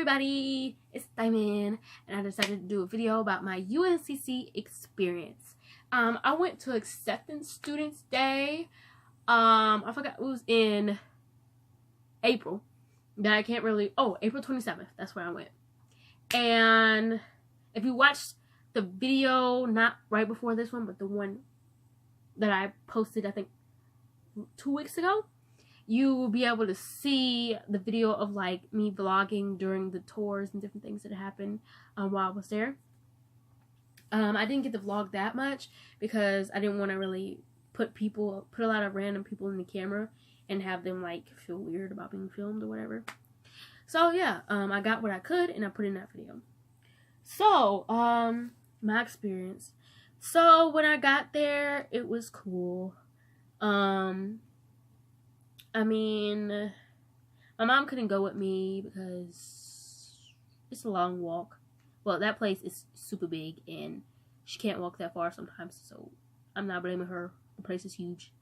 everybody, it's Diamond, and I decided to do a video about my UNCC experience. I went to Acceptance Students Day. I forgot, it was in April. That I can't really, April 27th, that's where I went. And if you watched the video, not right before this one, but the one that I posted, I think 2 weeks ago, you will be able to see the video of like me vlogging during the tours and different things that happened while I was there. I didn't get to vlog that much because I didn't want to really put a lot of random people in the camera and have them like feel weird about being filmed or whatever. So yeah, I got what I could and I put in that video. So my experience. So when I got there, it was cool. I mean, my mom couldn't go with me because it's a long walk. Well, that place is super big and she can't walk that far sometimes, so I'm not blaming her. The place is huge,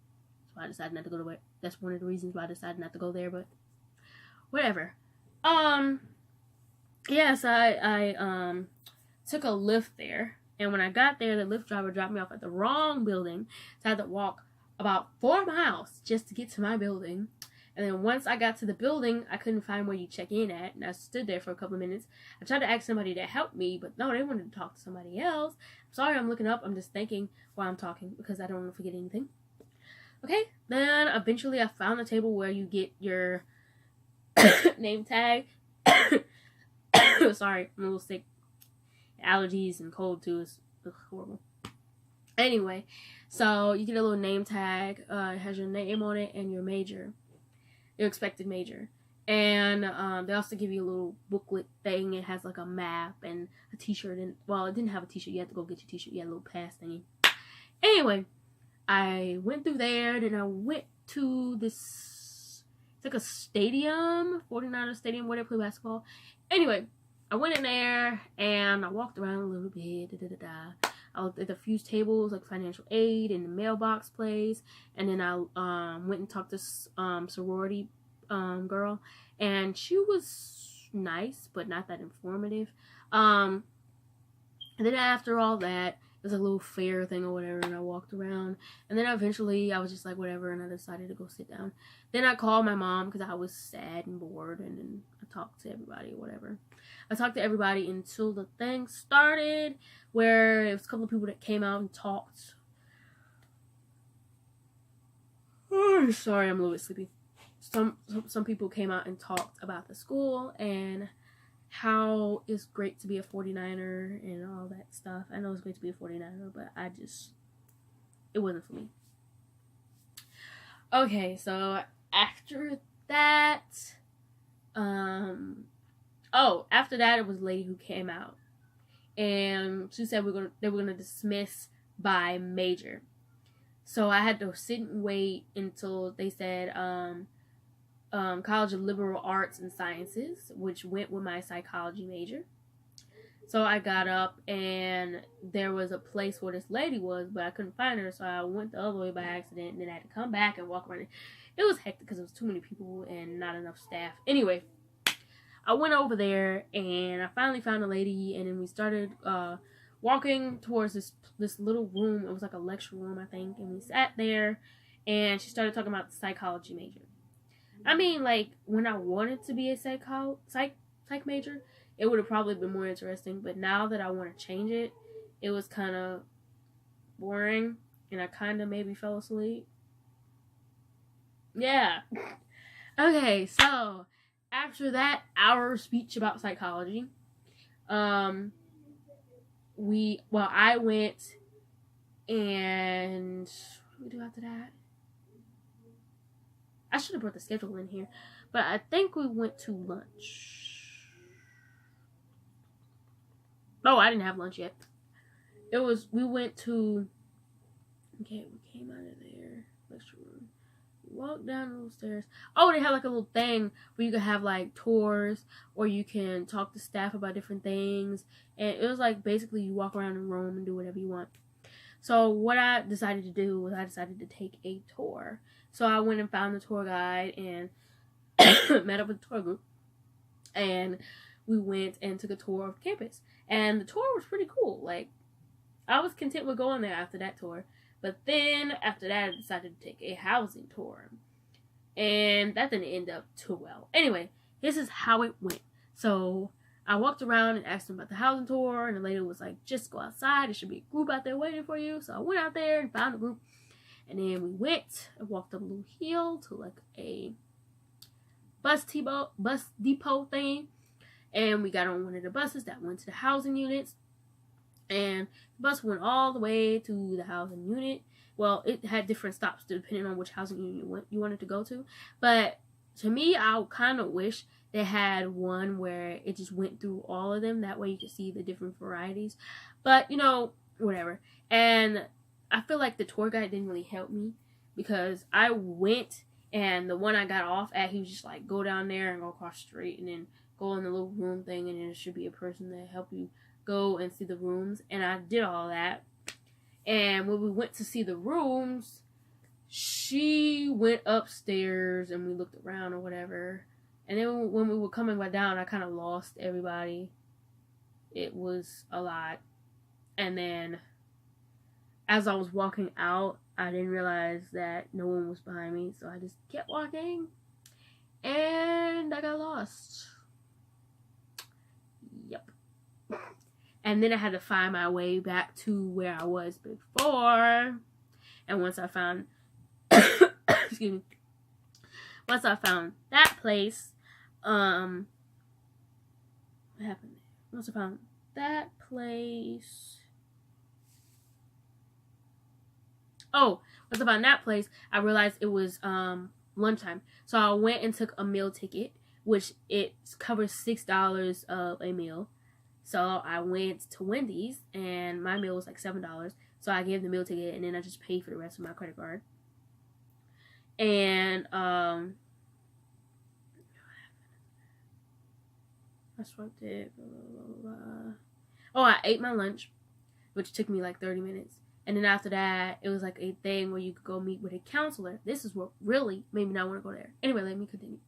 so I decided not to go to it. That's one of the reasons why I decided not to go there, but whatever. Yes, I took a lift there, and when I got there, the lift driver dropped me off at the wrong building, so I had to walk about 4 miles just to get to my building. And then once I got to the building, I couldn't find where you check in at, and I stood there for a couple of minutes. I tried to ask somebody to help me, but no, they wanted to talk to somebody else. I'm sorry, I'm looking up. I'm just thinking while I'm talking because I don't want to forget anything. Okay, then eventually I found a table where you get your name tag. Sorry, I'm a little sick. Allergies and cold too is horrible. Anyway, so you get a little name tag. It has your name on it and your major, your expected major. And they also give you a little booklet thing. It has like a map and a t-shirt. And well, it didn't have a t-shirt. You had to go get your t-shirt. You had a little pass thingy. Anyway, I went through there. Then I went to this, it's like a stadium, 49er stadium where they play basketball. Anyway, I went in there and I walked around a little bit. I looked at a few tables like financial aid and the mailbox place, and then I went and talked to sorority girl, and she was nice but not that informative. And then after all that, it was a little fair thing or whatever, and I walked around, and then eventually I was just like whatever, and I decided to go sit down. Then I called my mom because I was sad and bored, and then I talked to everybody or whatever. I talked to everybody until the thing started, where it was a couple of people that came out and talked. Oh, sorry, I'm a little bit sleepy. Some people came out and talked about the school and how it's great to be a 49er and all that stuff. I know it's great to be a 49er, but it wasn't for me. Okay, so after that, after that, it was a lady who came out, and she said they were gonna dismiss by major. So I had to sit and wait until they said College of Liberal Arts and Sciences, which went with my psychology major. So I got up and there was a place where this lady was, but I couldn't find her, so I went the other way by accident, and then I had to come back and walk around. It was hectic because there was too many people and not enough staff. Anyway, I went over there and I finally found a lady, and then we started walking towards this little room. It was like a lecture room, I think, and we sat there, and she started talking about the psychology major. I mean, like, when I wanted to be a psych major, it would have probably been more interesting, but now that I want to change it, it was kind of boring, and I kind of maybe fell asleep. Yeah. Okay, so after that hour speech about psychology, I went, and what did we do after that? I should have brought the schedule in here, but I think we went to lunch. No, I didn't have lunch yet. We went to, okay, we came out of there, lecture room, walked down the little stairs. Oh, they had like a little thing where you could have like tours, or you can talk to staff about different things, and it was like basically you walk around the room and do whatever you want. So what I decided to do was I decided to take a tour. So I went and found the tour guide and met up with the tour group. And we went and took a tour of campus. And the tour was pretty cool. Like, I was content with going there after that tour. But then, after that, I decided to take a housing tour. And that didn't end up too well. Anyway, this is how it went. So, I walked around and asked them about the housing tour. And the lady was like, just go outside. There should be a group out there waiting for you. So, I went out there and found a group. And then we went and walked up a little hill to like a bus depot thing. And we got on one of the buses that went to the housing units. And the bus went all the way to the housing unit. Well, it had different stops depending on which housing unit you wanted to go to. But to me, I kind of wish they had one where it just went through all of them. That way you could see the different varieties. But, you know, whatever. And I feel like the tour guide didn't really help me. Because I went and the one I got off at, he was just like, go down there and go across the street. And then go in the little room thing. And then there should be a person to help you go and see the rooms. And I did all that. And when we went to see the rooms, she went upstairs and we looked around or whatever. And then when we were coming back down, I kind of lost everybody. It was a lot. And then as I was walking out, I didn't realize that no one was behind me. So I just kept walking. And I got lost. Yep. And then I had to find my way back to where I was before. And once I found, excuse me, once I found that place, what happened? Once I found that place, once I found that place, I realized it was lunchtime. So I went and took a meal ticket, which it covers $6 of a meal. So I went to Wendy's, and my meal was like $7. So I gave the meal ticket, and then I just paid for the rest of my credit card. And I swiped it. Oh, I ate my lunch, which took me like 30 minutes. And then after that, it was like a thing where you could go meet with a counselor. This is what really made me not want to go there. Anyway, let me continue.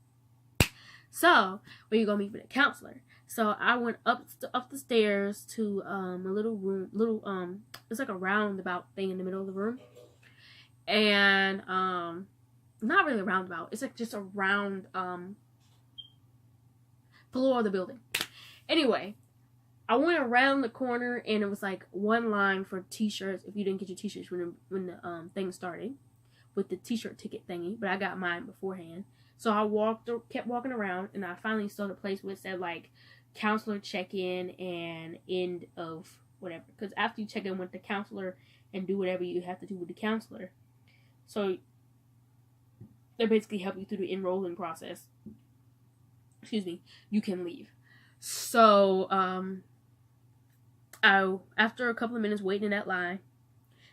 So, where you go meet with a counselor. So I went up the stairs to a little room, it's like a roundabout thing in the middle of the room. And not really a roundabout. It's like just a round floor of the building. Anyway, I went around the corner and it was like one line for t-shirts if you didn't get your t-shirts when the thing started with the t-shirt ticket thingy, but I got mine beforehand. So I kept walking around, and I finally saw the place where it said, like, counselor check-in and end of whatever. Because after you check in with the counselor and do whatever you have to do with the counselor, so they basically help you through the enrolling process. Excuse me. You can leave. So, after a couple of minutes waiting in that line,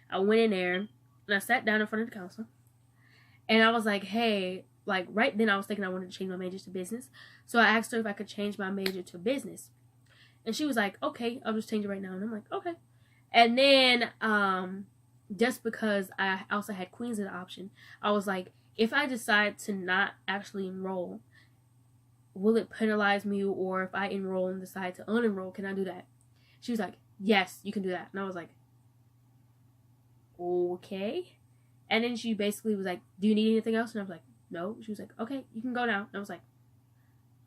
I went in there, and I sat down in front of the counselor. And I was like, hey... Like, right then I was thinking I wanted to change my major to business. So I asked her if I could change my major to business. And she was like, okay, I'll just change it right now. And I'm like, okay. And then, just because I also had Queens as an option, I was like, if I decide to not actually enroll, will it penalize me? Or if I enroll and decide to unenroll, can I do that? She was like, yes, you can do that. And I was like, okay. And then she basically was like, do you need anything else? And I was like, no. She was like, okay, you can go now. And I was like,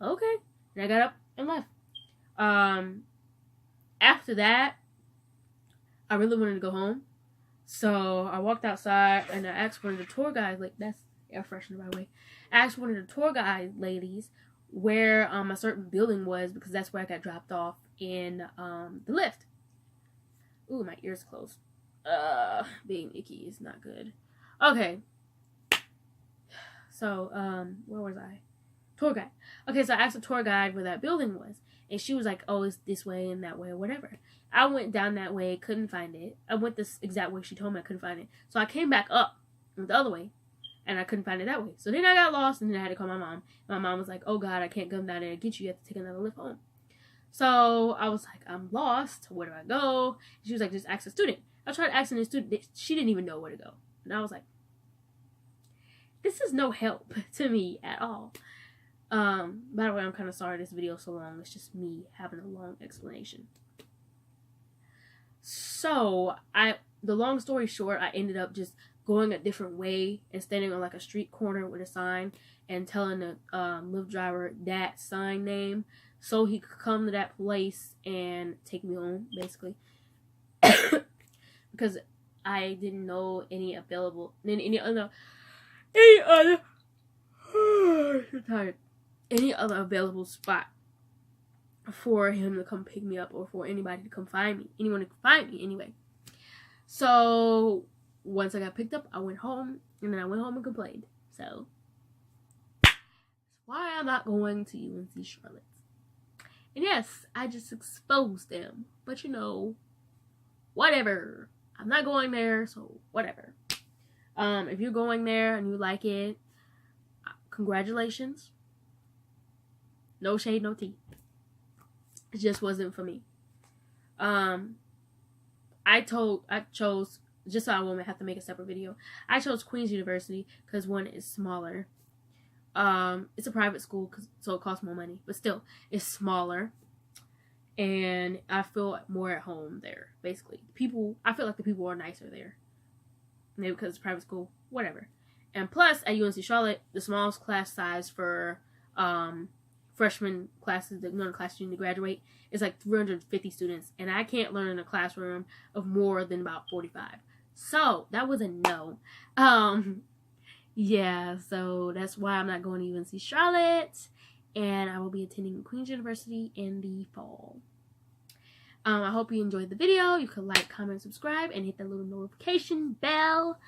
okay. And I got up and left. After that, I really wanted to go home. So I walked outside and I asked one of the tour guides, like, that's air freshener by the way. I asked one of the tour guide ladies where a certain building was, because that's where I got dropped off in the lift. Ooh, my ears closed. Being icky is not good. Okay. So, where was I? Tour guide. Okay, so I asked the tour guide where that building was. And she was like, oh, it's this way and that way or whatever. I went down that way, couldn't find it. I went this exact way she told me, I couldn't find it. So I came back up the other way, and I couldn't find it that way. So then I got lost, and then I had to call my mom. My mom was like, oh, God, I can't come down there and get you. You have to take another lift home. So I was like, I'm lost. Where do I go? She was like, just ask a student. I tried asking the student. She didn't even know where to go. And I was like, this is no help to me at all. By the way, I'm kind of sorry this video is so long. It's just me having a long explanation. So, the long story short, I ended up just going a different way and standing on like a street corner with a sign and telling the Lyft driver that sign name so he could come to that place and take me home, basically. Because I didn't know any other available spot for him to come pick me up, or for anybody to come find me. Anyone to find me anyway. So once I got picked up, I went home, and then I went home and complained. So that's why I'm not going to UNC Charlotte. And yes, I just exposed them. But you know, whatever. I'm not going there, so whatever. If you're going there and you like it, congratulations. No shade, no tea. It just wasn't for me. I chose, just so I won't have to make a separate video, I chose Queen's University because one is smaller. It's a private school, so it costs more money, but still, it's smaller. And I feel more at home there, basically. I feel like the people are nicer there. Maybe because it's a private school, whatever. And plus, at UNC Charlotte, the smallest class size for freshman classes, the class you need to graduate, is like 350 students. And I can't learn in a classroom of more than about 45. So, that was a no. Yeah, so that's why I'm not going to UNC Charlotte. And I will be attending Queen's University in the fall. I hope you enjoyed the video. You can like, comment, subscribe, and hit that little notification bell.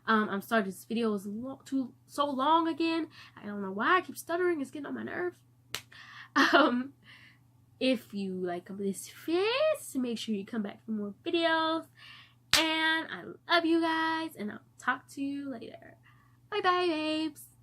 I'm sorry this video is so long again. I don't know why I keep stuttering. It's getting on my nerves. If you like this face, make sure you come back for more videos. And I love you guys, and I'll talk to you later. Bye bye, babes.